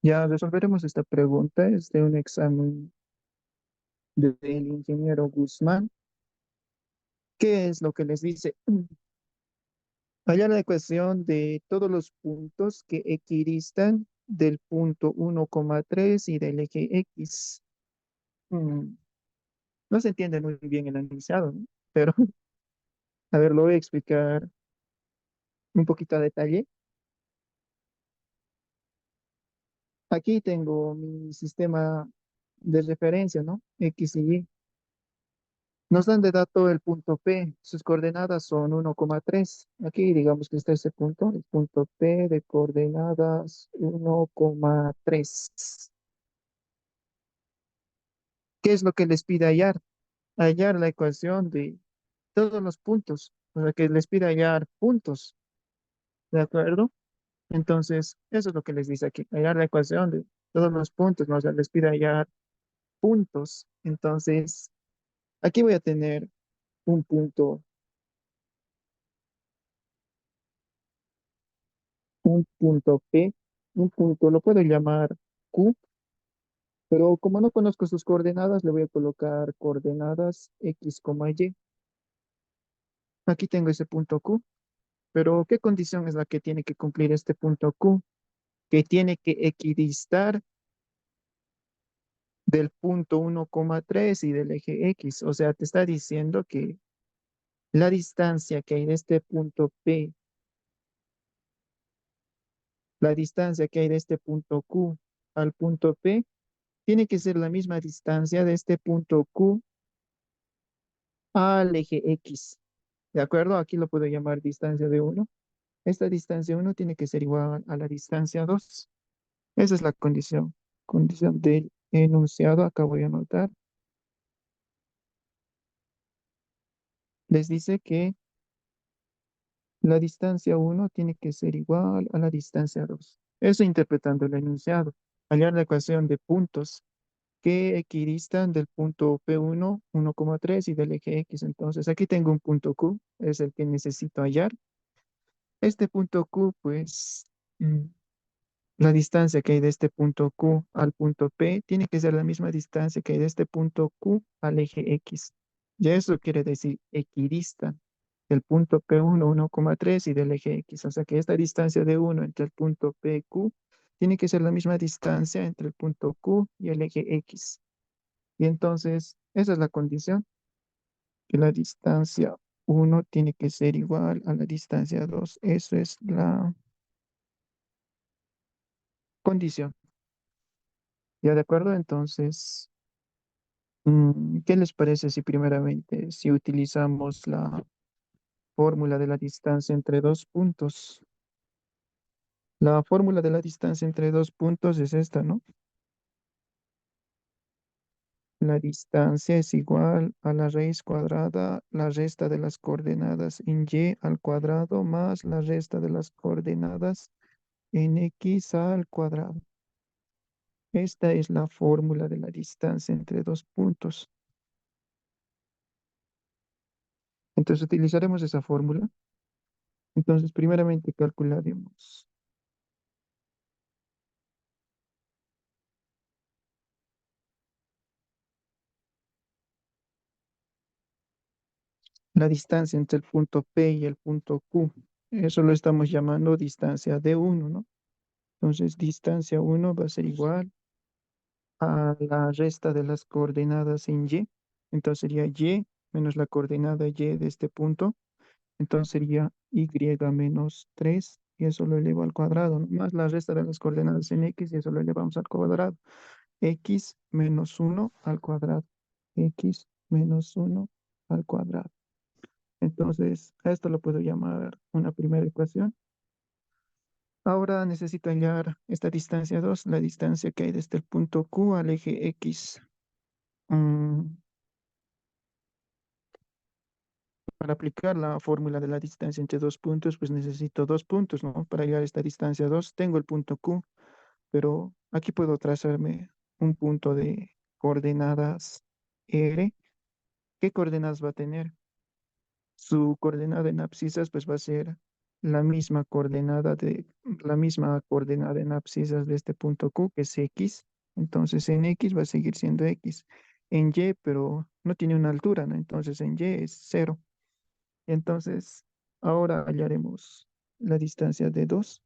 Ya resolveremos esta pregunta. Es de un examen del ingeniero Guzmán. ¿Qué es lo que les dice? Hallar la ecuación de todos los puntos que equidistan del punto 1,3 y del eje X. Mm, No se entiende muy bien el enunciado, ¿no? Pero, a ver, lo voy a explicar un poquito a detalle. Aquí tengo mi sistema de referencia, ¿no? X y Y. Nos dan de dato el punto P, sus coordenadas son 1,3. Aquí digamos que está ese punto, el punto P de coordenadas 1,3. ¿Qué es lo que les pide hallar? Hallar la ecuación de todos los puntos, o sea, que les pide hallar puntos, ¿de acuerdo? Entonces, eso es lo que les dice aquí, hallar la ecuación de todos los puntos, ¿no? O sea, les pide hallar puntos. Entonces, aquí voy a tener un punto, un punto P, un punto, lo puedo llamar Q, pero como no conozco sus coordenadas, le voy a colocar coordenadas X, Y. Aquí tengo ese punto Q, pero ¿qué condición es la que tiene que cumplir este punto Q? Que tiene que equidistar del punto 1,3 y del eje X. O sea, te está diciendo que la distancia que hay de este punto P, la distancia que hay de este punto Q al punto P, tiene que ser la misma distancia de este punto Q al eje X. ¿De acuerdo? Aquí lo puedo llamar distancia de uno. Esta distancia uno tiene que ser igual a la distancia 2. Esa es la condición. Condición del enunciado. Acá voy a anotar. Les dice que la distancia uno tiene que ser igual a la distancia 2. Eso interpretando el enunciado. Hallar la ecuación de puntos que equidistan del punto P1, 1,3 y del eje X. Entonces, aquí tengo un punto Q, es el que necesito hallar. Este punto Q, pues, mm, la distancia que hay de este punto Q al punto P tiene que ser la misma distancia que hay de este punto Q al eje X. Ya eso quiere decir equidista del punto P1, 1,3 y del eje X. O sea que esta distancia de uno entre el punto PQ tiene que ser la misma distancia entre el punto Q y el eje X. Y entonces, esa es la condición, que la distancia uno tiene que ser igual a la distancia 2. Eso es la condición. ¿Ya de acuerdo? Entonces, ¿qué les parece si primeramente, si utilizamos la fórmula de la distancia entre dos puntos? La fórmula de la distancia entre dos puntos es esta, ¿no? La distancia es igual a la raíz cuadrada, la resta de las coordenadas en y al cuadrado más la resta de las coordenadas en x al cuadrado. Esta es la fórmula de la distancia entre dos puntos. Entonces utilizaremos esa fórmula. Entonces, primeramente calcularemos la distancia entre el punto P y el punto Q. Eso lo estamos llamando distancia d uno, ¿no? Entonces, distancia uno va a ser igual a la resta de las coordenadas en Y. Entonces sería Y menos la coordenada Y de este punto. Entonces sería Y menos 3 y eso lo elevo al cuadrado, ¿no? Más la resta de las coordenadas en X y eso lo elevamos al cuadrado. X menos uno al cuadrado. X menos uno al cuadrado. Entonces, a esto lo puedo llamar una primera ecuación. Ahora necesito hallar esta distancia 2, la distancia que hay desde el punto Q al eje X. Mm, para aplicar la fórmula de la distancia entre dos puntos, pues necesito dos puntos, ¿no? Para hallar esta distancia 2, tengo el punto Q, pero aquí puedo trazarme un punto de coordenadas R. ¿Qué coordenadas va a tener? Su coordenada en abscisas, pues va a ser la misma coordenada en abscisas de este punto Q, que es X. Entonces en X va a seguir siendo X. En Y, pero no tiene una altura, ¿no? Entonces en Y es cero. Entonces ahora hallaremos la distancia de 2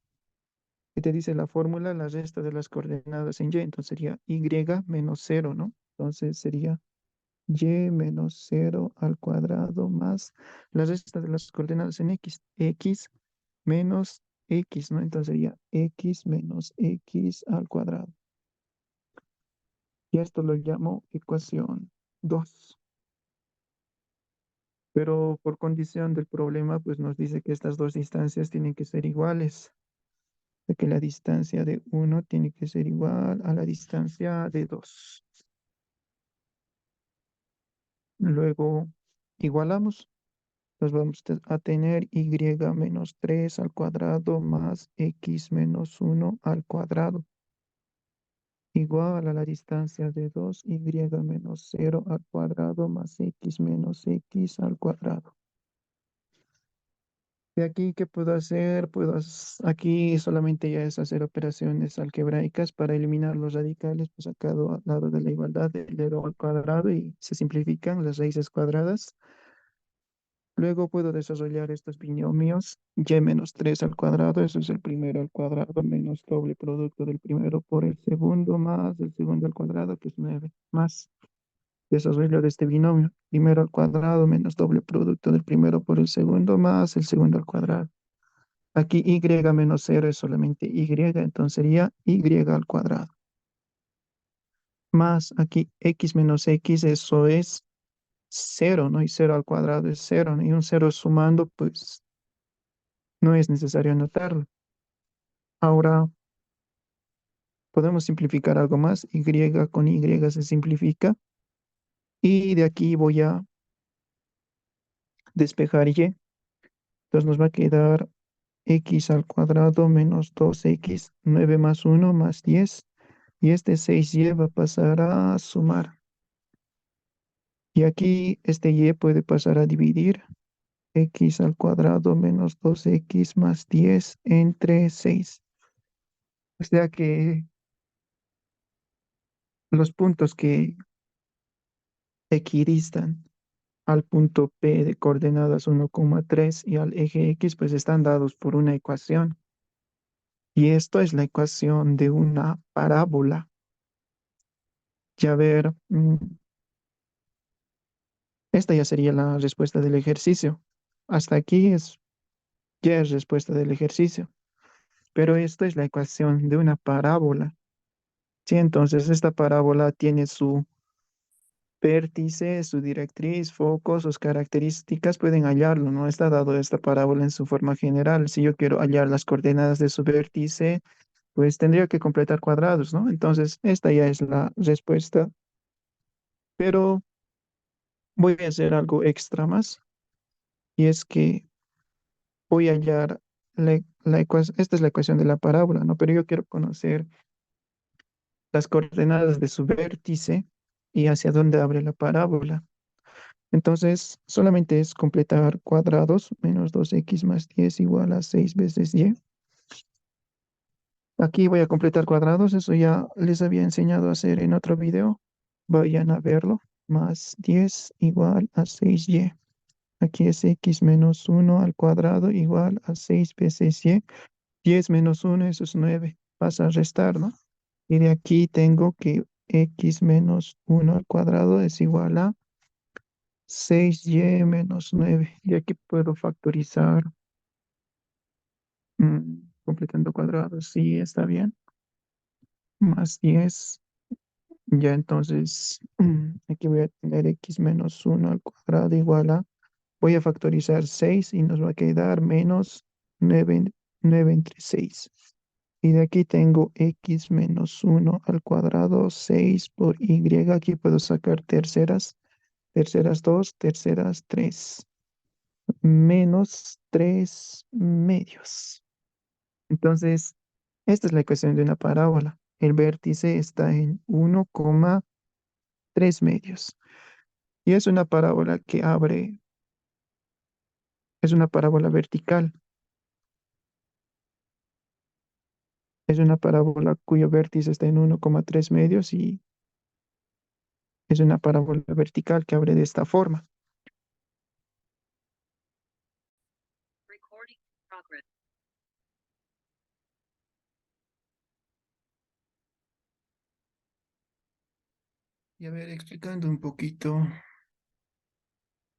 que te dice la fórmula, la resta de las coordenadas en Y. Entonces sería Y menos cero, ¿no? Entonces sería Y menos cero al cuadrado más la resta de las coordenadas en X. X menos X, ¿no? Entonces sería X menos X al cuadrado. Y esto lo llamo ecuación 2. Pero por condición del problema, pues nos dice que estas dos distancias tienen que ser iguales. De que la distancia de uno tiene que ser igual a la distancia de 2. Luego igualamos. Nos vamos a tener y menos 3 al cuadrado más x menos uno al cuadrado, igual a la distancia de 2 y menos cero al cuadrado más x menos x al cuadrado. De aquí, ¿qué puedo hacer? Aquí solamente ya es hacer operaciones algebraicas para eliminar los radicales, pues a cada lado de la igualdad del dedo al cuadrado y se simplifican las raíces cuadradas. Luego puedo desarrollar estos binomios. Y menos 3 al cuadrado, eso es el primero al cuadrado, menos doble producto del primero por el segundo, más el segundo al cuadrado, que es 9, más desarrollo de este binomio. Primero al cuadrado menos doble producto del primero por el segundo, más el segundo al cuadrado. Aquí y menos cero es solamente y, entonces sería y al cuadrado. Más aquí x menos x, eso es cero, ¿no? Y cero al cuadrado es cero, ¿no? Y un cero sumando, pues no es necesario anotarlo. Ahora podemos simplificar algo más. Y con y se simplifica. Y de aquí voy a despejar y. Entonces nos va a quedar x al cuadrado menos 2x, 9 más uno más 10. Y este 6y va a pasar a sumar. Y aquí este y puede pasar a dividir. X al cuadrado menos 2x más 10 entre 6. O sea que los puntos que equidistan al punto P de coordenadas 1,3 y al eje X, pues están dados por una ecuación. Y esto es la ecuación de una parábola. Ya ver, esta ya sería la respuesta del ejercicio. Hasta aquí ya es respuesta del ejercicio. Pero esto es la ecuación de una parábola. Sí, entonces esta parábola tiene su vértice, su directriz, foco, sus características, pueden hallarlo, ¿no? Está dado esta parábola en su forma general. Si yo quiero hallar las coordenadas de su vértice, pues tendría que completar cuadrados, ¿no? Entonces, esta ya es la respuesta, pero voy a hacer algo extra más, y es que voy a hallar la ecuación, esta es la ecuación de la parábola, ¿no? Pero yo quiero conocer las coordenadas de su vértice y hacia dónde abre la parábola. Entonces, solamente es completar cuadrados, menos 2x más 10 igual a 6 veces y. Aquí voy a completar cuadrados, eso ya les había enseñado a hacer en otro video. Vayan a verlo. Más 10 igual a 6y. Aquí es x menos uno al cuadrado igual a 6 veces y. 10 menos uno, eso es 9. Pasa a restar, ¿no? Y de aquí tengo que x menos uno al cuadrado es igual a 6y menos 9. Y aquí puedo factorizar completando cuadrados. Sí, está bien. Más 10. Ya entonces, aquí voy a tener x menos uno al cuadrado igual a, voy a factorizar 6 y nos va a quedar menos 9 9 entre 6. Y de aquí tengo x menos uno al cuadrado, 6 por y. Aquí puedo sacar terceras, terceras 2 terceras 3 menos 3 medios. Entonces, esta es la ecuación de una parábola. El vértice está en 1,3 medios. Y es una parábola que abre, es una parábola vertical. Es una parábola cuyo vértice está en 1,3 medios y es una parábola vertical que abre de esta forma. Y a ver, explicando un poquito,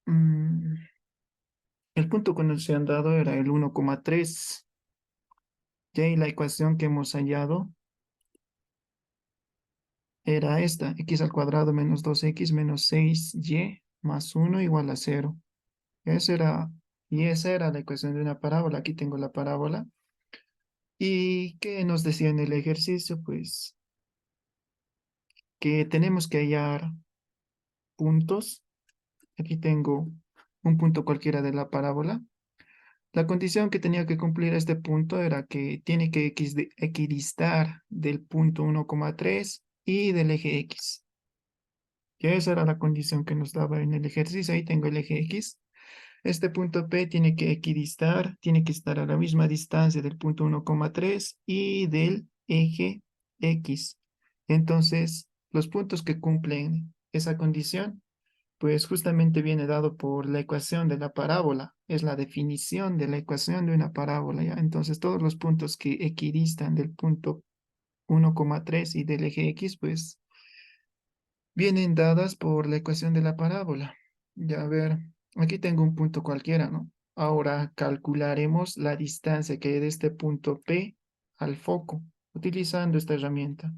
mm, el punto que nos han dado era el 1,3. Y la ecuación que hemos hallado era esta: x al cuadrado menos 2x menos 6y más 1 igual a 0. Esa era la ecuación de una parábola. Aquí tengo la parábola. ¿Y qué nos decía en el ejercicio? Pues que tenemos que hallar puntos. Aquí tengo un punto cualquiera de la parábola. La condición que tenía que cumplir este punto era que tiene que equidistar del punto 1,3 y del eje X. Que esa era la condición que nos daba en el ejercicio. Ahí tengo el eje X. Este punto P tiene que equidistar, tiene que estar a la misma distancia del punto 1,3 y del eje X. Entonces, los puntos que cumplen esa condición, pues justamente viene dado por la ecuación de la parábola. Es la definición de la ecuación de una parábola, ¿ya? Entonces, todos los puntos que equidistan del punto 1,3 y del eje X, pues vienen dadas por la ecuación de la parábola. Ya a ver, aquí tengo un punto cualquiera, ¿no? Ahora calcularemos la distancia que hay de este punto P al foco, utilizando esta herramienta.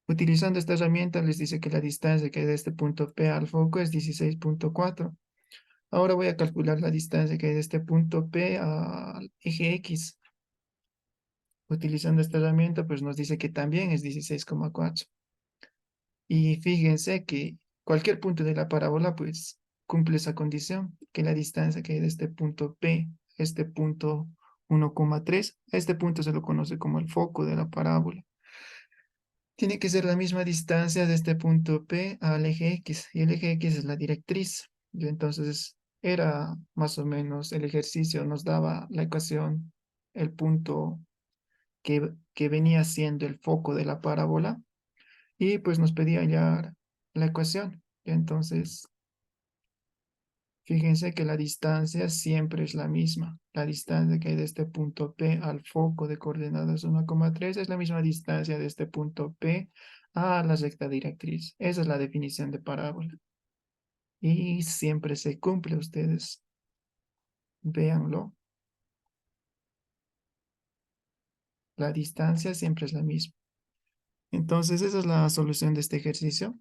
Utilizando esta herramienta les dice que la distancia que hay de este punto P al foco es 16,4. Ahora voy a calcular la distancia que hay de este punto P al eje X. Utilizando esta herramienta, pues nos dice que también es 16,4. Y fíjense que cualquier punto de la parábola, pues, cumple esa condición, que la distancia que hay de este punto P, este punto 1,3, a este punto se lo conoce como el foco de la parábola. Tiene que ser la misma distancia de este punto P al eje X, y el eje X es la directriz. Y entonces era más o menos el ejercicio, nos daba la ecuación, el punto que venía siendo el foco de la parábola y pues nos pedía hallar la ecuación. Entonces, fíjense que la distancia siempre es la misma. La distancia que hay de este punto P al foco de coordenadas 1,3 es la misma distancia de este punto P a la recta directriz. Esa es la definición de parábola. Y siempre se cumple, ustedes véanlo. La distancia siempre es la misma. Entonces, esa es la solución de este ejercicio.